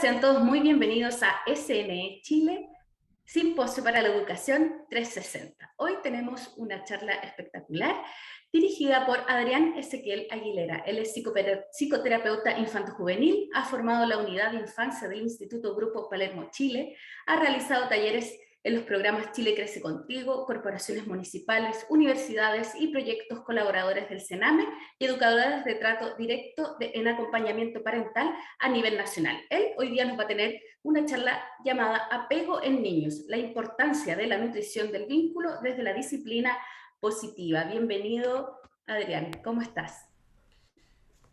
Sean todos muy bienvenidos a SNE Chile, Simposio para la Educación 360. Hoy tenemos una charla espectacular dirigida por Adrián Ezequiel Aguilera. Él es psicoterapeuta infanto-juvenil, ha formado la unidad de infancia del Instituto Grupo Palermo Chile, ha realizado talleres en los programas Chile Crece Contigo, corporaciones municipales, universidades y proyectos colaboradores del CENAME y educadoras de trato directo en acompañamiento parental a nivel nacional. Él hoy día nos va a tener una charla llamada Apego en niños, la importancia de la nutrición del vínculo desde la disciplina positiva. Bienvenido, Adrián, ¿cómo estás?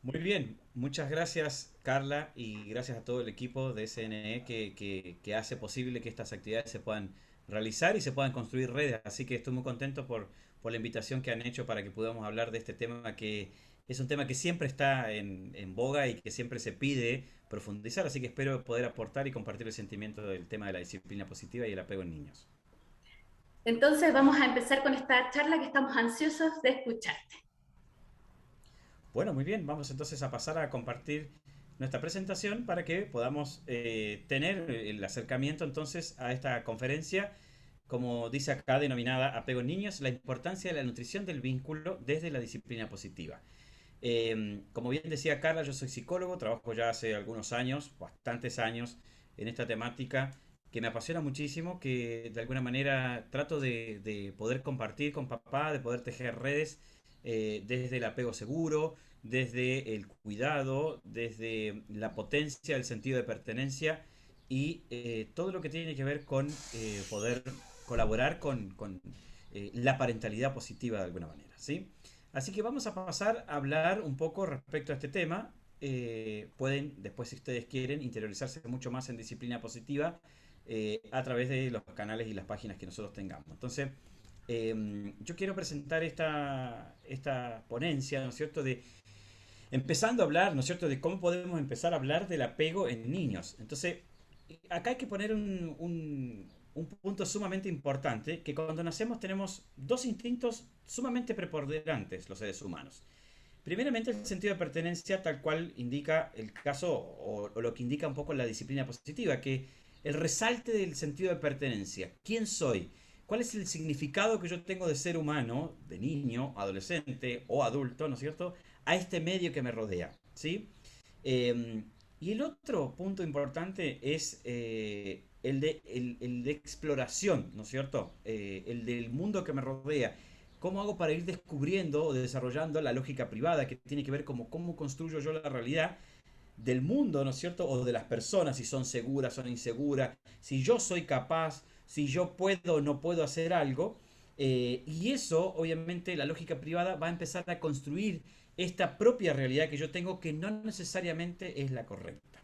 Muy bien, muchas gracias Carla y gracias a todo el equipo de SNE que hace posible que estas actividades se puedan realizar y se puedan construir redes. Así que estoy muy contento por la invitación que han hecho para que podamos hablar de este tema que es un tema que siempre está en boga y que siempre se pide profundizar. Así que espero poder aportar y compartir el sentimiento del tema de la disciplina positiva y el apego en niños. Entonces vamos a empezar con esta charla que estamos ansiosos de escucharte. Bueno, muy bien, vamos entonces a pasar a compartir nuestra presentación para que podamos tener el acercamiento entonces a esta conferencia, como dice acá denominada Apego en Niños, la importancia de la nutrición del vínculo desde la disciplina positiva. Como bien decía Carla, yo soy psicólogo, trabajo ya hace algunos años, bastantes años, en esta temática que me apasiona muchísimo, que de alguna manera trato de poder compartir con papá, de poder tejer redes desde el apego seguro, desde el cuidado, desde la potencia, el sentido de pertenencia y todo lo que tiene que ver con poder colaborar con la parentalidad positiva de alguna manera, ¿sí? Así que vamos a pasar a hablar un poco respecto a este tema. Pueden, después si ustedes quieren, interiorizarse mucho más en disciplina positiva a través de los canales y las páginas que nosotros tengamos. Entonces, yo quiero presentar esta ponencia, ¿no es cierto?, de empezando a hablar, ¿no es cierto?, de cómo podemos empezar a hablar del apego en niños. Entonces, acá hay que poner un punto sumamente importante, que cuando nacemos tenemos dos instintos sumamente preponderantes los seres humanos. Primeramente el sentido de pertenencia tal cual indica el caso o lo que indica un poco la disciplina positiva, que el resalte del sentido de pertenencia. ¿Quién soy? ¿Cuál es el significado que yo tengo de ser humano, de niño, adolescente o adulto, ¿no es cierto?, a este medio que me rodea, ¿sí? Eh, y el otro punto importante es el de exploración, ¿no es cierto? El del mundo que me rodea. ¿Cómo hago para ir descubriendo o desarrollando la lógica privada que tiene que ver como cómo construyo yo la realidad del mundo, ¿no es cierto? O de las personas, si son seguras, son inseguras, si yo soy capaz, si yo puedo o no puedo hacer algo. Y eso, obviamente, la lógica privada va a empezar a construir esta propia realidad que yo tengo que no necesariamente es la correcta,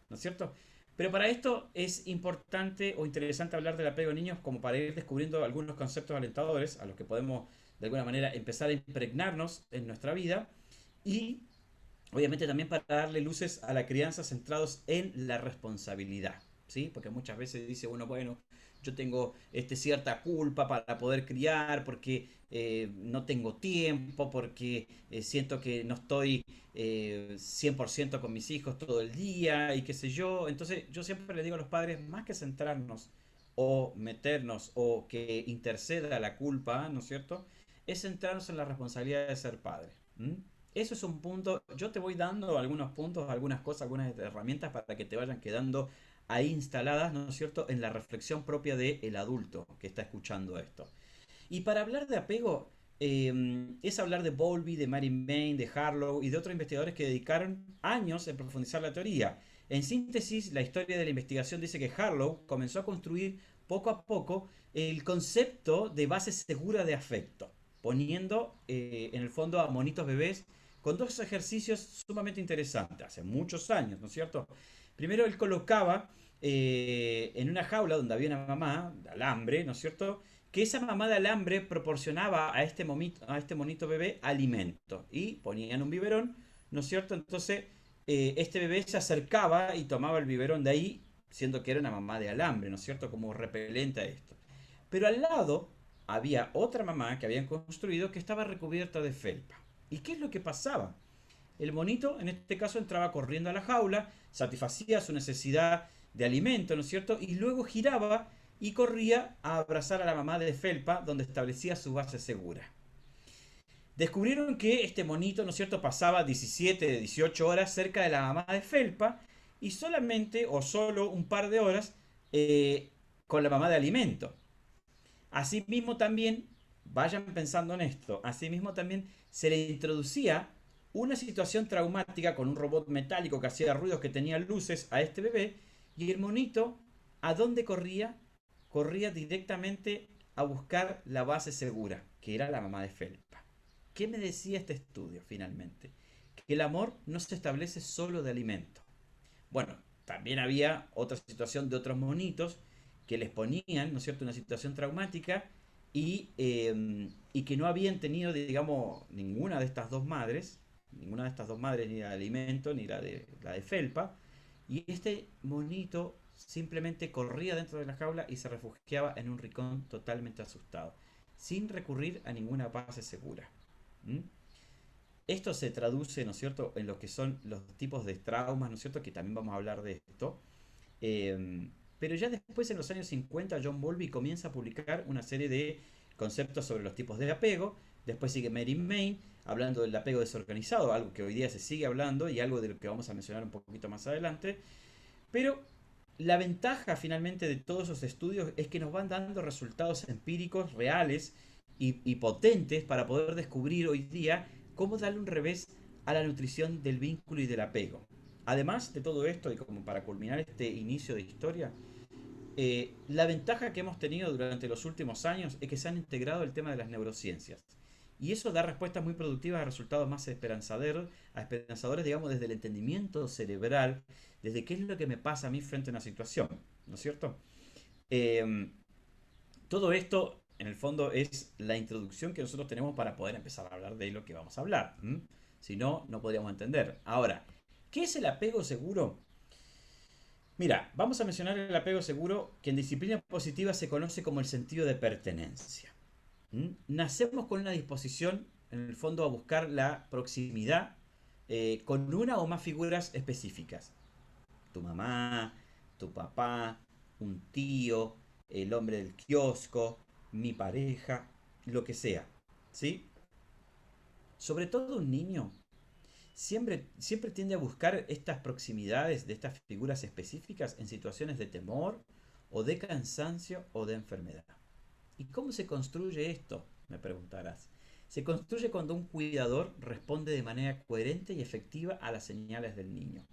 ¿no es cierto? Pero para esto es importante o interesante hablar del apego a niños como para ir descubriendo algunos conceptos alentadores a los que podemos de alguna manera empezar a impregnarnos en nuestra vida y obviamente también para darle luces a la crianza centrados en la responsabilidad, ¿sí? Porque muchas veces dice uno, bueno, yo tengo cierta culpa para poder criar porque no tengo tiempo, porque siento que no estoy 100% con mis hijos todo el día y qué sé yo. Entonces yo siempre le digo a los padres, más que centrarnos o meternos o que interceda la culpa, ¿no es cierto? Es centrarnos en la responsabilidad de ser padre. ¿M? Eso es un punto. Yo te voy dando algunos puntos, algunas cosas, algunas herramientas para que te vayan quedando ahí instaladas, ¿no es cierto?, en la reflexión propia del adulto que está escuchando esto. Y para hablar de apego, es hablar de Bowlby, de Mary Main, de Harlow y de otros investigadores que dedicaron años en profundizar la teoría. En síntesis, la historia de la investigación dice que Harlow comenzó a construir poco a poco el concepto de base segura de afecto, poniendo en el fondo a monitos bebés con dos ejercicios sumamente interesantes, hace muchos años, ¿no es cierto? Primero él colocaba en una jaula donde había una mamá de alambre, ¿no es cierto?, que esa mamá de alambre proporcionaba a este monito bebé alimento y ponían un biberón, ¿no es cierto? Entonces este bebé se acercaba y tomaba el biberón de ahí, siendo que era una mamá de alambre, ¿no es cierto? Como repelente a esto. Pero al lado había otra mamá que habían construido que estaba recubierta de felpa. ¿Y qué es lo que pasaba? el monito en este caso entraba corriendo a la jaula, satisfacía su necesidad de alimento, ¿no es cierto? Y luego giraba y corría a abrazar a la mamá de felpa, donde establecía su base segura. Descubrieron que este monito, ¿no es cierto?, pasaba 17, 18 horas cerca de la mamá de felpa y solamente o solo un par de horas con la mamá de alimento. Asimismo también, vayan pensando en esto, asimismo también se le introducía una situación traumática con un robot metálico que hacía ruidos, que tenía luces a este bebé, y el monito, ¿a dónde corría? Corría directamente a buscar la base segura, que era la mamá de felpa. ¿Qué me decía este estudio finalmente? Que el amor no se establece solo de alimento. Bueno, también había otra situación de otros monitos que les ponían, ¿no es cierto?, una situación traumática y que no habían tenido, digamos, ninguna de estas dos madres, ni la de alimento, ni la de felpa, y este monito simplemente corría dentro de la jaula y se refugiaba en un rincón totalmente asustado, sin recurrir a ninguna base segura. ¿Mm? Esto se traduce, ¿no es cierto?, en lo que son los tipos de traumas, ¿no es cierto?, que también vamos a hablar de esto. Pero ya después, en los años 50, John Bowlby comienza a publicar una serie de conceptos sobre los tipos de apego. Después sigue Mary Main, hablando del apego desorganizado, algo que hoy día se sigue hablando y algo de lo que vamos a mencionar un poquito más adelante. Pero la ventaja finalmente de todos esos estudios es que nos van dando resultados empíricos reales y potentes para poder descubrir hoy día cómo darle un revés a la nutrición del vínculo y del apego. Además de todo esto, y como para culminar este inicio de historia, la ventaja que hemos tenido durante los últimos años es que se han integrado el tema de las neurociencias. Y eso da respuestas muy productivas a resultados más esperanzadores, digamos, desde el entendimiento cerebral, desde qué es lo que me pasa a mí frente a una situación, ¿no es cierto? Eh, Todo esto, en el fondo, es la introducción que nosotros tenemos para poder empezar a hablar de lo que vamos a hablar. ¿M? Si no, no podríamos entender. Ahora, ¿qué es el apego seguro? Mira, vamos a mencionar el apego seguro, que en disciplina positiva se conoce como el sentido de pertenencia. ¿Mm? Nacemos con una disposición, en el fondo, a buscar la proximidad con una o más figuras específicas. Tu mamá, tu papá, un tío, el hombre del kiosco, mi pareja, lo que sea. ¿Sí? Sobre todo un niño siempre tiende a buscar estas proximidades de estas figuras específicas en situaciones de temor o de cansancio o de enfermedad. ¿Y cómo se construye esto? Me preguntarás. Se construye cuando un cuidador responde de manera coherente y efectiva a las señales del niño.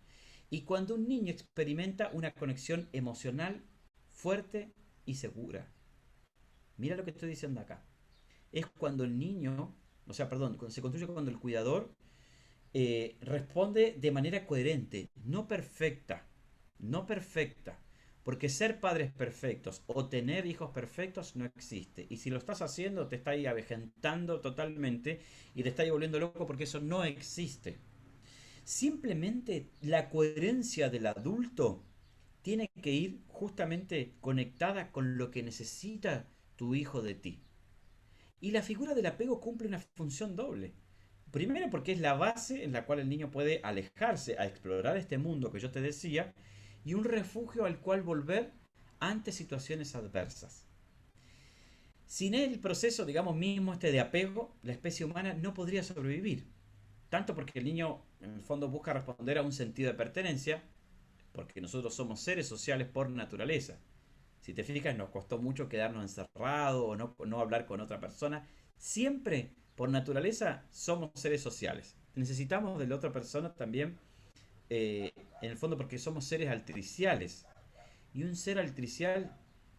Y cuando un niño experimenta una conexión emocional fuerte y segura. Mira lo que estoy diciendo acá. Es cuando el niño, o sea, perdón, se construye cuando el cuidador responde de manera coherente, no perfecta, no perfecta, porque ser padres perfectos o tener hijos perfectos no existe. Y si lo estás haciendo, te está ahí avejentando totalmente y te está ahí volviendo loco, porque eso no existe. Simplemente la coherencia del adulto tiene que ir justamente conectada con lo que necesita tu hijo de ti. Y la figura del apego cumple una función doble. Primero porque es la base en la cual el niño puede alejarse a explorar este mundo que yo te decía y un refugio al cual volver ante situaciones adversas. Sin el proceso, digamos, mismo este de apego, la especie humana no podría sobrevivir. Tanto porque el niño en el fondo busca responder a un sentido de pertenencia, porque nosotros somos seres sociales por naturaleza. Si te fijas, nos costó mucho quedarnos encerrados o no hablar con otra persona. Siempre, por naturaleza, somos seres sociales. Necesitamos de la otra persona también, en el fondo, porque somos seres altriciales. Y un ser altricial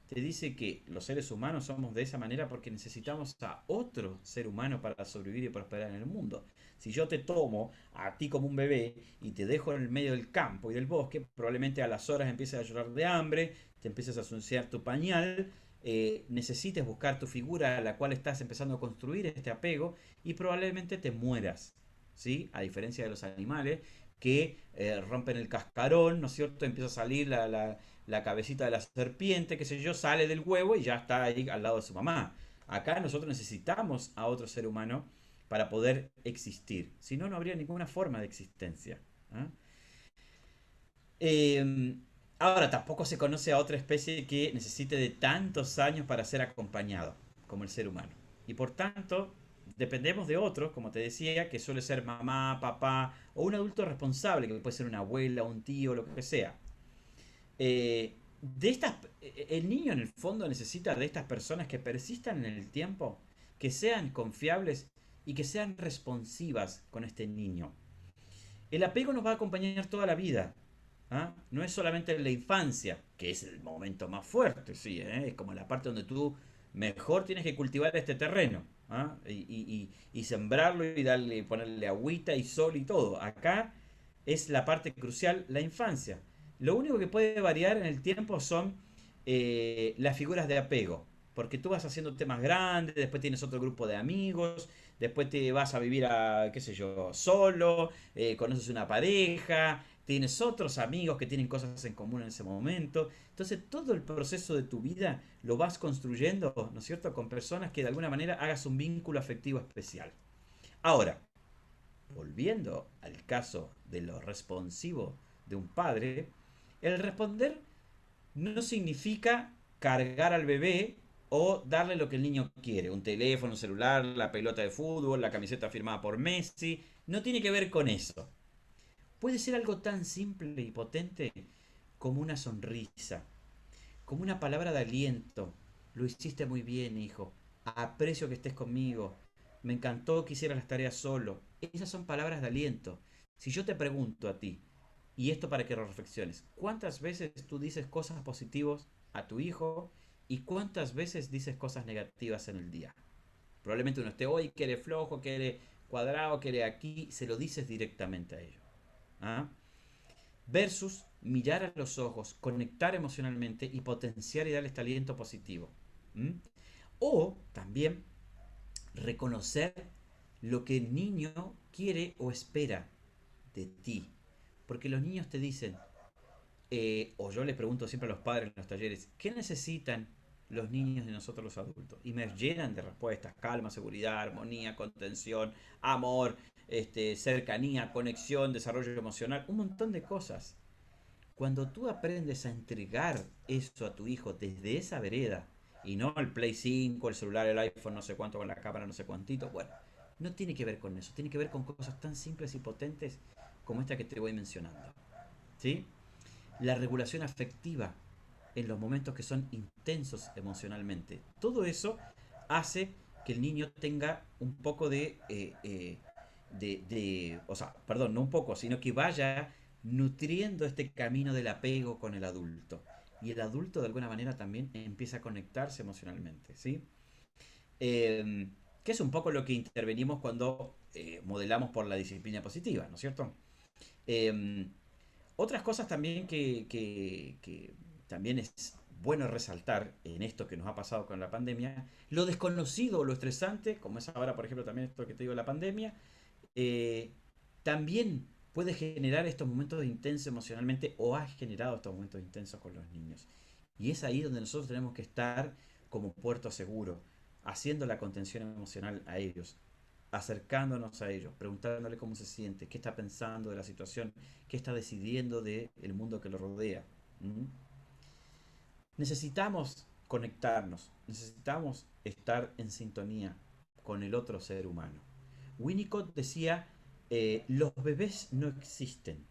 te dice que los seres humanos somos de esa manera porque necesitamos a otro ser humano para sobrevivir y prosperar en el mundo. Si yo te tomo a ti como un bebé y te dejo en el medio del campo y del bosque, probablemente a las horas empieces a llorar de hambre, te empieces a suciar tu pañal, necesites buscar tu figura a la cual estás empezando a construir este apego y probablemente te mueras. ¿Sí? A diferencia de los animales que rompen el cascarón, ¿no es cierto? Empieza a salir la cabecita de la serpiente, qué sé yo, sale del huevo y ya está ahí al lado de su mamá. Acá nosotros necesitamos a otro ser humano para poder existir. Si no, no habría ninguna forma de existencia. ¿Ah? Eh, Ahora, tampoco se conoce a otra especie que necesite de tantos años para ser acompañado como el ser humano. Y por tanto, dependemos de otros, como te decía, que suele ser mamá, papá o un adulto responsable, que puede ser una abuela, un tío, lo que sea. El niño en el fondo necesita de estas personas que persistan en el tiempo, que sean confiables y que sean responsivas con este niño. El apego nos va a acompañar toda la vida. ¿Ah? No es solamente en la infancia, que es el momento más fuerte, sí, ¿eh? Es como la parte donde tú mejor tienes que cultivar este terreno, ¿ah? Y sembrarlo y darle, ponerle agüita y sol y todo. Acá es la parte crucial, la infancia. Lo único que puede variar en el tiempo son las figuras de apego, porque tú vas haciéndote más grande, después tienes otro grupo de amigos, después te vas a vivir a, qué sé yo, solo, conoces una pareja, tienes otros amigos que tienen cosas en común en ese momento. Entonces todo el proceso de tu vida lo vas construyendo, ¿no es cierto?, con personas que de alguna manera hagas un vínculo afectivo especial. Ahora, volviendo al caso de lo responsivo de un padre, el responder no significa cargar al bebé o darle lo que el niño quiere, un teléfono, un celular, la pelota de fútbol, la camiseta firmada por Messi, no tiene que ver con eso. Puede ser algo tan simple y potente como una sonrisa, como una palabra de aliento. Lo hiciste muy bien, hijo. Aprecio que estés conmigo. Me encantó que hicieras las tareas solo. Esas son palabras de aliento. Si yo te pregunto a ti, y esto para que lo reflexiones, ¿cuántas veces tú dices cosas positivas a tu hijo y cuántas veces dices cosas negativas en el día? Probablemente uno esté hoy, que eres flojo, que eres cuadrado, que eres aquí, se lo dices directamente a ellos. ¿Ah? Versus mirar a los ojos, conectar emocionalmente y potenciar y darles talento positivo. ¿Mm? O también reconocer lo que el niño quiere o espera de ti. Porque los niños te dicen, o yo les pregunto siempre a los padres en los talleres, ¿qué necesitan los niños de nosotros los adultos? Y me llenan de respuestas: calma, seguridad, armonía, contención, amor, cercanía, conexión, desarrollo emocional, un montón de cosas. Cuando tú aprendes a entregar eso a tu hijo desde esa vereda, y no el Play 5, el celular, el iPhone, no sé cuánto, con la cámara, no sé cuántito, bueno, no tiene que ver con eso, tiene que ver con cosas tan simples y potentes como esta que te voy mencionando. ¿Sí? La regulación afectiva en los momentos que son intensos emocionalmente. Todo eso hace que el niño tenga un poco o sea, perdón, no un poco, sino que vaya nutriendo este camino del apego con el adulto. Y el adulto de alguna manera también empieza a conectarse emocionalmente, ¿sí? Que es un poco lo que intervenimos cuando modelamos por la disciplina positiva, ¿no es cierto? Eh, Otras cosas también que también es bueno resaltar en esto que nos ha pasado con la pandemia, lo desconocido o lo estresante, como es ahora, por ejemplo, también esto que te digo, la pandemia, eh, también puede generar estos momentos intensos emocionalmente o ha generado estos momentos intensos con los niños. Y es ahí donde nosotros tenemos que estar como puerto seguro, haciendo la contención emocional a ellos, acercándonos a ellos, preguntándole cómo se siente, qué está pensando de la situación, qué está decidiendo del mundo que lo rodea. ¿Mm? Necesitamos conectarnos, necesitamos estar en sintonía con el otro ser humano. Winnicott decía, los bebés no existen,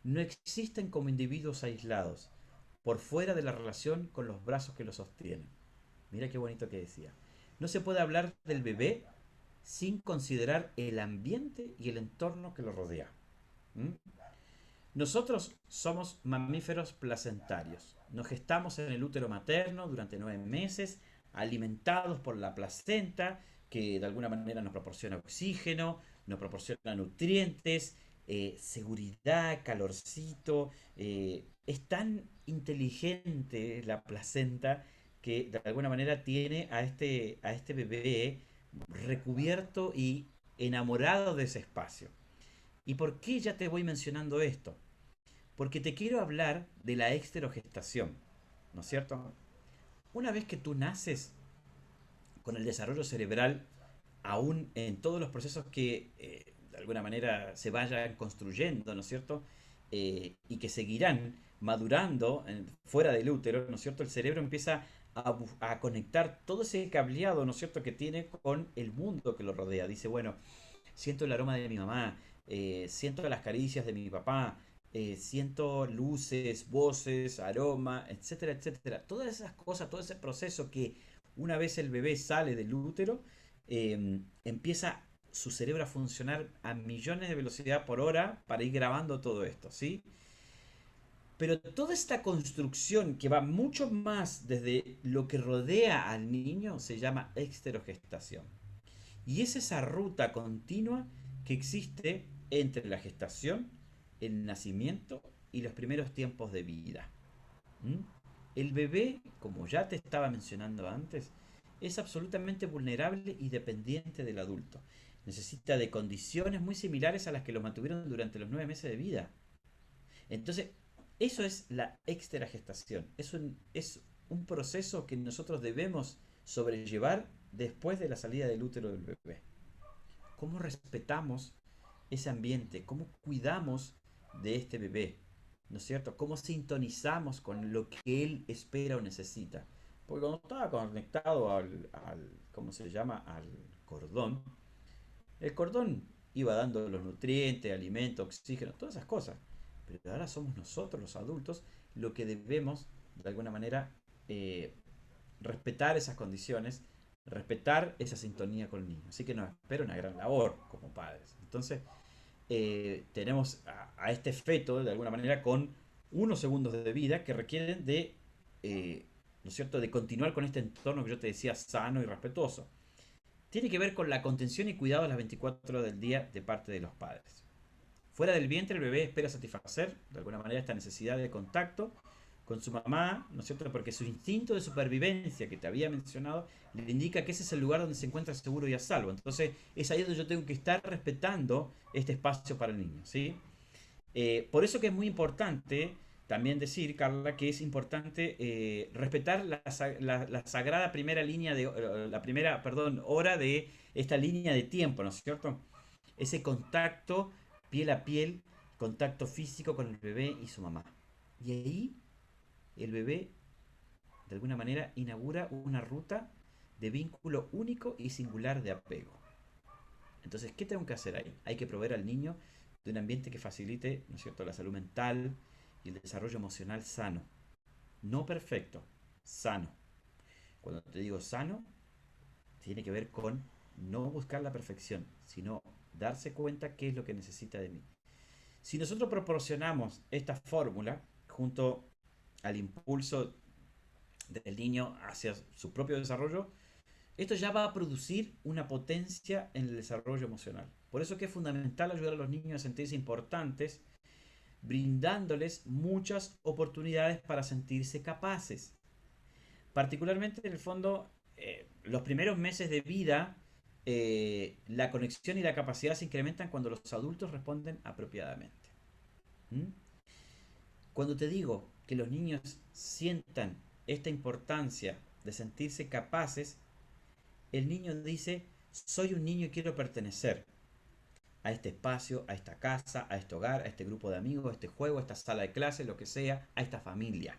no existen como individuos aislados, por fuera de la relación con los brazos que los sostienen. Mira qué bonito que decía. No se puede hablar del bebé sin considerar el ambiente y el entorno que lo rodea. ¿Mm? Nosotros somos mamíferos placentarios. Nos gestamos en el útero materno durante 9 meses, alimentados por la placenta, que de alguna manera nos proporciona oxígeno, nos proporciona nutrientes, seguridad, calorcito. Es tan inteligente la placenta que de alguna manera tiene a este bebé recubierto y enamorado de ese espacio. ¿Y por qué ya te voy mencionando esto? Porque te quiero hablar de la exterogestación, ¿no es cierto? Una vez que tú naces con el desarrollo cerebral aún en todos los procesos que de alguna manera se vayan construyendo, ¿no es cierto? Y que seguirán madurando fuera del útero, ¿no es cierto? El cerebro empieza a conectar todo ese cableado, ¿no es cierto?, que tiene con el mundo que lo rodea. Dice, bueno, siento el aroma de mi mamá, siento las caricias de mi papá, siento luces, voces, aroma, etcétera, etcétera. Todas esas cosas, todo ese proceso que una vez el bebé sale del útero, empieza su cerebro a funcionar a millones de velocidad por hora para ir grabando todo esto, ¿sí? Pero toda esta construcción que va mucho más desde lo que rodea al niño se llama exterogestación. Y es esa ruta continua que existe entre la gestación, el nacimiento y los primeros tiempos de vida. ¿Mm? El bebé, como ya te estaba mencionando antes, es absolutamente vulnerable y dependiente del adulto. Necesita de condiciones muy similares a las que lo mantuvieron durante los 9 meses de vida. Entonces, eso es la extragestación. Es un proceso que nosotros debemos sobrellevar después de la salida del útero del bebé. ¿Cómo respetamos ese ambiente? ¿Cómo cuidamos de este bebé? ¿No es cierto? ¿Cómo sintonizamos con lo que él espera o necesita? Porque cuando estaba conectado ¿cómo se llama? Al cordón, el cordón iba dando los nutrientes, alimento, oxígeno, todas esas cosas. Pero ahora somos nosotros los adultos lo que debemos, de alguna manera, eh, respetar esas condiciones, respetar esa sintonía con el niño. Así que nos espera una gran labor como padres. Entonces, tenemos a este feto, de alguna manera, con unos segundos de vida que requieren ¿no es cierto?, de continuar con este entorno que yo te decía, sano y respetuoso. Tiene que ver con la contención y cuidado a las 24 horas del día de parte de los padres. Fuera del vientre, el bebé espera satisfacer, de alguna manera, esta necesidad de contacto con su mamá, ¿no es cierto? Porque su instinto de supervivencia que te había mencionado le indica que ese es el lugar donde se encuentra seguro y a salvo. Entonces, es ahí donde yo tengo que estar respetando este espacio para el niño, ¿sí? Por eso que es muy importante también decir, Carla, que es importante respetar la sagrada primera línea la primera, perdón, hora de esta línea de tiempo, ¿no es cierto? Ese contacto piel a piel, contacto físico con el bebé y su mamá. Y ahí el bebé, de alguna manera, inaugura una ruta de vínculo único y singular de apego. Entonces, ¿qué tengo que hacer ahí? Hay que proveer al niño de un ambiente que facilite, ¿no es cierto?, la salud mental y el desarrollo emocional sano. No perfecto, sano. Cuando te digo sano, tiene que ver con no buscar la perfección, sino darse cuenta qué es lo que necesita de mí. Si nosotros proporcionamos esta fórmula junto al impulso del niño hacia su propio desarrollo, esto ya va a producir una potencia en el desarrollo emocional. Por eso que es fundamental ayudar a los niños a sentirse importantes, brindándoles muchas oportunidades para sentirse capaces. Particularmente en el fondo, los primeros meses de vida, la conexión y la capacidad se incrementan cuando los adultos responden apropiadamente. ¿Mm? Cuando te digo que los niños sientan esta importancia de sentirse capaces, el niño dice, soy un niño y quiero pertenecer a este espacio, a esta casa, a este hogar, a este grupo de amigos, a este juego, a esta sala de clase, lo que sea, a esta familia.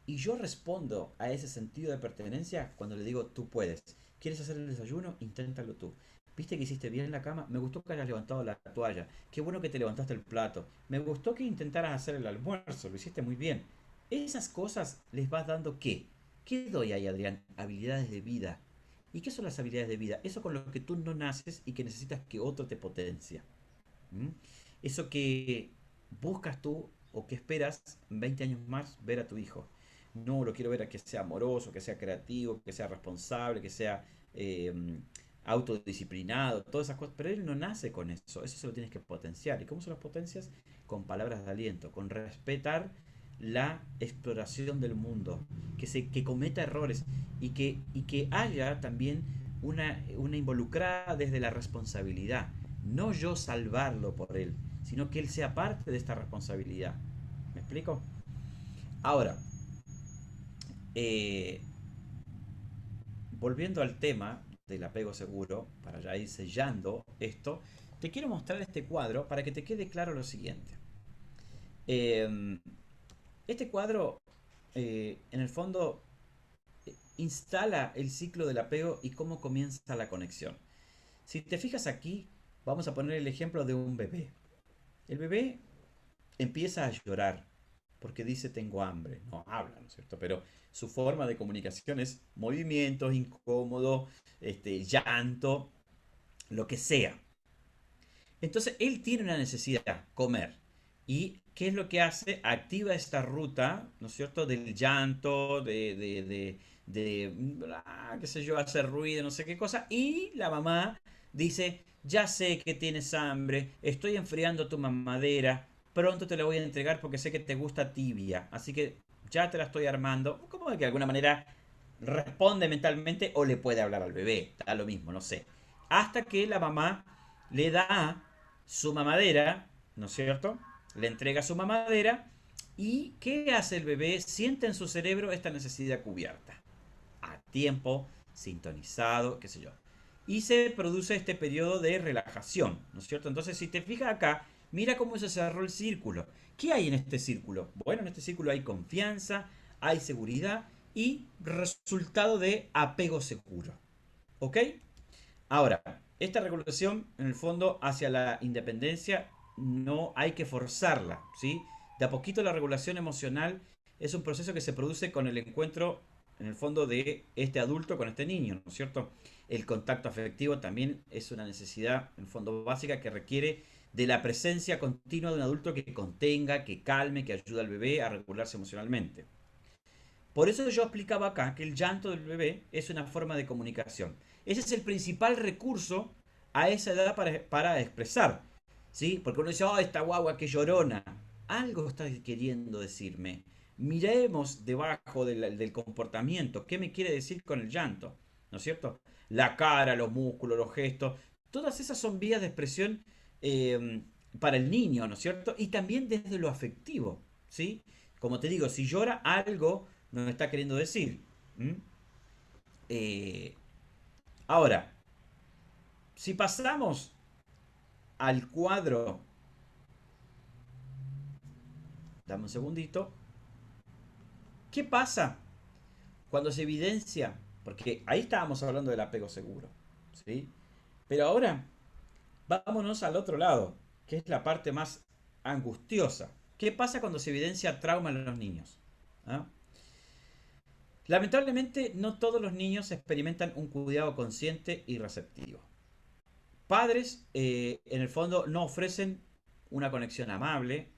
Y yo respondo a ese sentido de pertenencia cuando le digo, tú puedes. ¿Quieres hacer el desayuno? Inténtalo tú. ¿Viste que hiciste bien en la cama? Me gustó que hayas levantado la toalla. Qué bueno que te levantaste el plato. Me gustó que intentaras hacer el almuerzo. Lo hiciste muy bien. Esas cosas les vas dando ¿qué? ¿Qué doy ahí, Adrián? Habilidades de vida. ¿Y qué son las habilidades de vida? Eso con lo que tú no naces y que necesitas que otro te potencia. ¿Mm? Eso que buscas tú o que esperas 20 años más ver a tu hijo. No lo quiero ver a que sea amoroso, que sea creativo, que sea responsable, que sea eh, autodisciplinado, todas esas cosas. Pero él no nace con eso se lo tienes que potenciar. ¿Y cómo se los potencias? Con palabras de aliento, con respetar la exploración del mundo, que cometa errores y que haya también una involucrada desde la responsabilidad. No yo salvarlo por él, sino que él sea parte de esta responsabilidad. ¿Me explico? Ahora, eh, volviendo al tema, del apego seguro, para ya ir sellando esto, te quiero mostrar este cuadro para que te quede claro lo siguiente. Eh, este cuadro, en el fondo, instala el ciclo del apego y cómo comienza la conexión. Si te fijas aquí, vamos a poner el ejemplo de un bebé. El bebé empieza a llorar porque dice tengo hambre. No habla, ¿no es cierto? Pero su forma de comunicación es movimientos, incómodo, llanto, lo que sea. Entonces él tiene una necesidad, comer. ¿Y qué es lo que hace? Activa esta ruta, ¿no es cierto? Del llanto, qué sé yo, hacer ruido, no sé qué cosa. Y la mamá dice, ya sé que tienes hambre, estoy enfriando tu mamadera, pronto te la voy a entregar porque sé que te gusta tibia. Así que ya te la estoy armando. Como de que de alguna manera responde mentalmente o le puede hablar al bebé. Da lo mismo, no sé. Hasta que la mamá le da su mamadera, ¿no es cierto? Le entrega su mamadera y ¿qué hace el bebé? Siente en su cerebro esta necesidad cubierta. A tiempo, sintonizado, qué sé yo. Y se produce este periodo de relajación, ¿no es cierto? Entonces, si te fijas acá, mira cómo se cerró el círculo. ¿Qué hay en este círculo? Bueno, en este círculo hay confianza, hay seguridad y resultado de apego seguro. ¿Ok? Ahora, esta regulación, en el fondo, hacia la independencia, no hay que forzarla, ¿sí? De a poquito la regulación emocional es un proceso que se produce con el encuentro, en el fondo, de este adulto con este niño, ¿no es cierto? El contacto afectivo también es una necesidad, en el fondo, básica que requiere de la presencia continua de un adulto que contenga, que calme, que ayude al bebé a regularse emocionalmente. Por eso yo explicaba acá que el llanto del bebé es una forma de comunicación. Ese es el principal recurso a esa edad para expresar. ¿Sí? Porque uno dice, oh, esta guagua que llorona. Algo está queriendo decirme. Miremos debajo del comportamiento. ¿Qué me quiere decir con el llanto? ¿No es cierto? La cara, los músculos, los gestos. Todas esas son vías de expresión eh, para el niño, ¿no es cierto? Y también desde lo afectivo. ¿Sí? Como te digo, si llora algo, nos está queriendo decir. ¿Mm? Eh, ahora, si pasamos al cuadro, dame un segundito, ¿qué pasa cuando se evidencia? Porque ahí estábamos hablando del apego seguro, ¿sí? Pero ahora, vámonos al otro lado, que es la parte más angustiosa. ¿Qué pasa cuando se evidencia trauma en los niños? ¿Ah? Lamentablemente, no todos los niños experimentan un cuidado consciente y receptivo. Padres, en el fondo, no ofrecen una conexión amable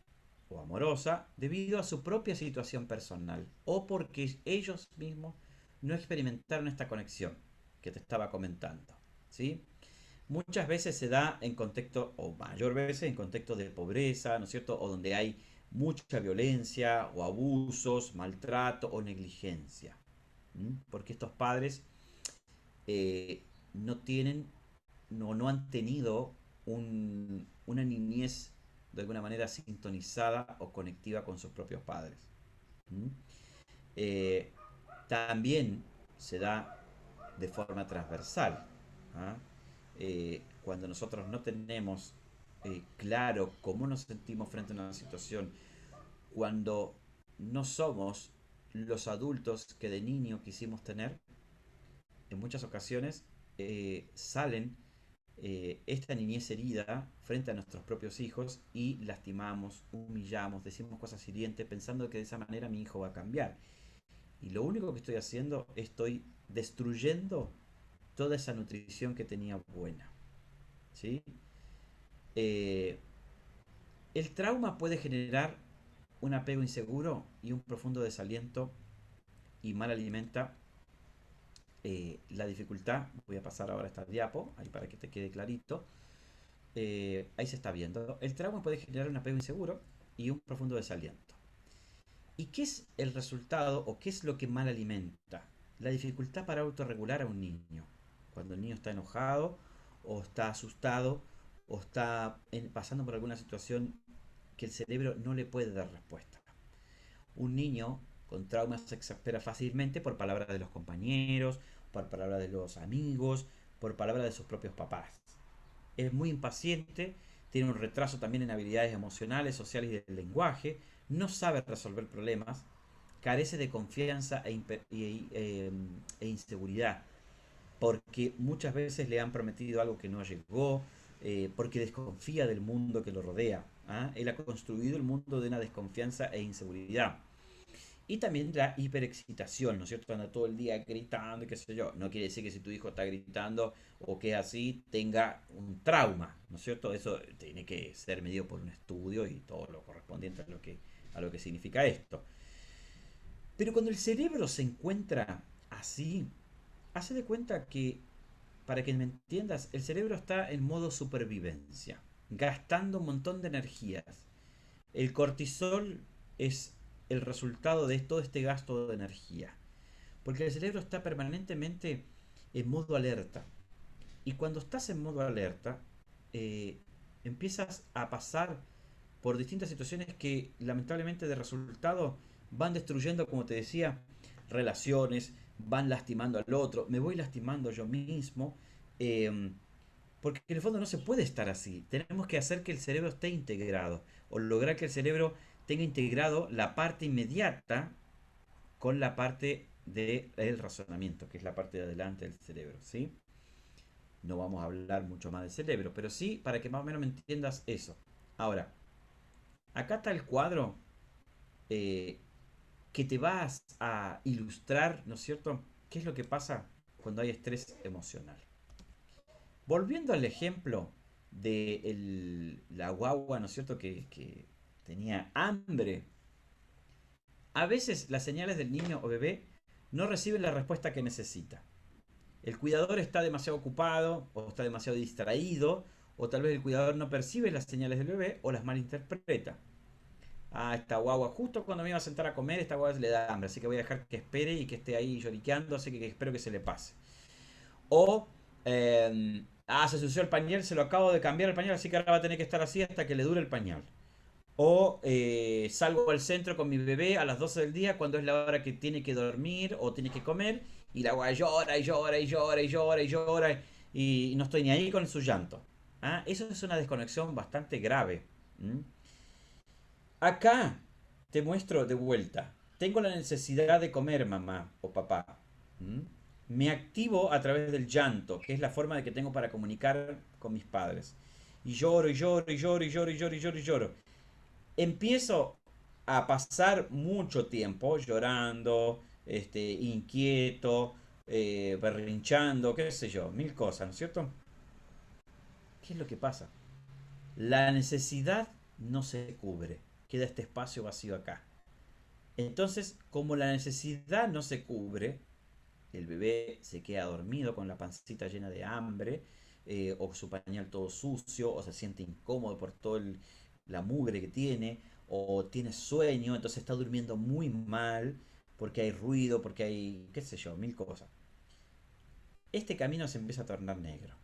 o amorosa debido a su propia situación personal o porque ellos mismos no experimentaron esta conexión que te estaba comentando. ¿Sí? Muchas veces se da en contexto, o mayor veces en contexto de pobreza, ¿no es cierto? O donde hay mucha violencia o abusos, maltrato o negligencia. Porque estos padres no tienen no han tenido una niñez de alguna manera sintonizada o conectiva con sus propios padres. ¿Mm? Eh, también se da de forma transversal. ¿Ah? Cuando nosotros no tenemos claro cómo nos sentimos frente a una situación, cuando no somos los adultos que de niño quisimos tener, en muchas ocasiones salen esta niñez herida frente a nuestros propios hijos y lastimamos, humillamos, decimos cosas hirientes pensando que de esa manera mi hijo va a cambiar. Y lo único que estoy haciendo, estoy destruyendo toda esa nutrición que tenía buena. ¿Sí? Eh, el trauma puede generar un apego inseguro y un profundo desaliento y mal alimenta la dificultad. Voy a pasar ahora esta diapo, ahí para que te quede clarito. Ahí se está viendo. El trauma puede generar un apego inseguro y un profundo desaliento. ¿Y qué es el resultado o qué es lo que mal alimenta? La dificultad para autorregular a un niño. Cuando el niño está enojado o está asustado o está pasando por alguna situación que el cerebro no le puede dar respuesta. Un niño con trauma se exaspera fácilmente por palabras de los compañeros, por palabras de los amigos, por palabra de sus propios papás. Es muy impaciente, tiene un retraso también en habilidades emocionales, sociales y del lenguaje, no sabe resolver problemas, carece de confianza e inseguridad, porque muchas veces le han prometido algo que no llegó, porque desconfía del mundo que lo rodea. ¿Ah? Él ha construido el mundo de una desconfianza e inseguridad. Y también la hiperexcitación, ¿no es cierto? Anda todo el día gritando y qué sé yo. No quiere decir que si tu hijo está gritando o que es así, tenga un trauma, ¿no es cierto? Eso tiene que ser medido por un estudio y todo lo correspondiente a lo que significa esto. Pero cuando el cerebro se encuentra así, hace de cuenta que, para que me entiendas, el cerebro está en modo supervivencia, gastando un montón de energías. El cortisol es el resultado de todo este gasto de energía. Porque el cerebro está permanentemente en modo alerta. Y cuando estás en modo alerta, eh, empiezas a pasar por distintas situaciones que lamentablemente de resultado van destruyendo, como te decía, relaciones, van lastimando al otro, me voy lastimando yo mismo, eh, porque en el fondo no se puede estar así. Tenemos que hacer que el cerebro esté integrado, o lograr que el cerebro tenga integrado la parte inmediata con la parte del razonamiento, que es la parte de adelante del cerebro, ¿sí? No vamos a hablar mucho más del cerebro, pero sí para que más o menos me entiendas eso. Ahora, acá está el cuadro eh, que te vas a ilustrar, ¿no es cierto? ¿Qué es lo que pasa cuando hay estrés emocional? Volviendo al ejemplo de la guagua, ¿no es cierto? Que tenía hambre. A veces las señales del niño o bebé no reciben la respuesta que necesita. El cuidador está demasiado ocupado o está demasiado distraído, o tal vez el cuidador no percibe las señales del bebé o las malinterpreta. Ah, esta guagua, justo cuando me iba a sentar a comer, esta guagua se le da hambre, así que voy a dejar que espere y que esté ahí lloriqueando, así que espero que se le pase. O, se ensució el pañal, se lo acabo de cambiar el pañal, así que ahora va a tener que estar así hasta que le dure el pañal. O salgo al centro con mi bebé a las 12 del día cuando es la hora que tiene que dormir o tiene que comer y la guagua llora y llora y llora y llora y llora y no estoy ni ahí con su llanto. ¿Ah? Eso es una desconexión bastante grave. ¿Mm? Acá te muestro de vuelta. Tengo la necesidad de comer, mamá o papá. ¿Mm? Me activo a través del llanto, que es la forma de que tengo para comunicar con mis padres. Y lloro y lloro y lloro y lloro y lloro y lloro y lloro. Empiezo a pasar mucho tiempo llorando, inquieto, berrinchando, qué sé yo, mil cosas, ¿no es cierto? ¿Qué es lo que pasa? La necesidad no se cubre, queda este espacio vacío acá. Entonces, como la necesidad no se cubre, el bebé se queda dormido con la pancita llena de hambre, o su pañal todo sucio, o se siente incómodo por toda la mugre que tiene, o tiene sueño, entonces está durmiendo muy mal, porque hay ruido, porque hay, qué sé yo, mil cosas. Este camino se empieza a tornar negro,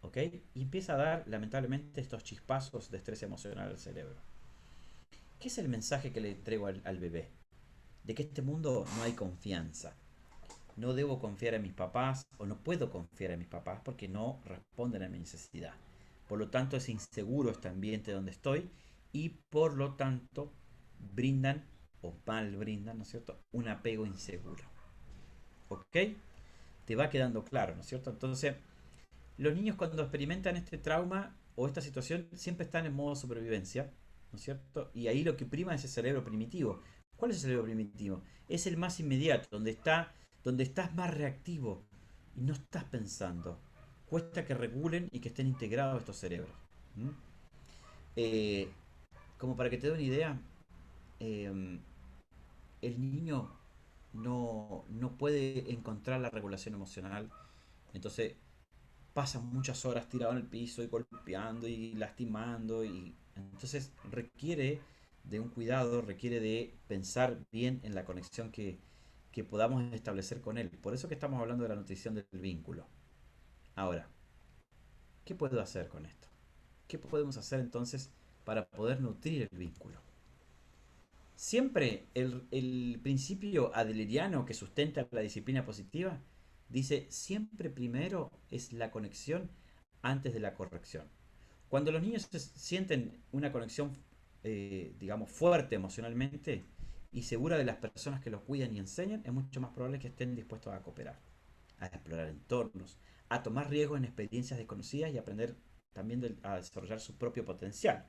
¿ok? Y empieza a dar, lamentablemente, estos chispazos de estrés emocional al cerebro. ¿Qué es el mensaje que le entrego al bebé? De que en este mundo no hay confianza. No debo confiar en mis papás o no puedo confiar en mis papás porque no responden a mi necesidad. Por lo tanto, es inseguro este ambiente donde estoy y por lo tanto brindan o mal brindan, ¿no es cierto? Un apego inseguro. ¿Ok? Te va quedando claro, ¿no es cierto? Entonces, los niños cuando experimentan este trauma o esta situación siempre están en modo supervivencia, ¿no es cierto? Y ahí lo que prima es el cerebro primitivo. ¿Cuál es el cerebro primitivo? Es el más inmediato, donde estás más reactivo y no estás pensando. Cuesta que regulen y que estén integrados estos cerebros. ¿Mm? Eh, Como para que te dé una idea, eh, el niño no puede encontrar la regulación emocional, entonces pasa muchas horas tirado en el piso y golpeando y lastimando y entonces requiere de un cuidado, requiere de pensar bien en la conexión que podamos establecer con él. Por eso que estamos hablando de la nutrición del vínculo. Ahora, ¿qué puedo hacer con esto? ¿Qué podemos hacer entonces para poder nutrir el vínculo? Siempre el principio adleriano que sustenta la disciplina positiva Dice, siempre primero es la conexión antes de la corrección. Cuando los niños sienten una conexión, digamos, fuerte emocionalmente y segura de las personas que los cuidan y enseñan, es mucho más probable que estén dispuestos a cooperar, a explorar entornos, a tomar riesgos en experiencias desconocidas y aprender también a desarrollar su propio potencial.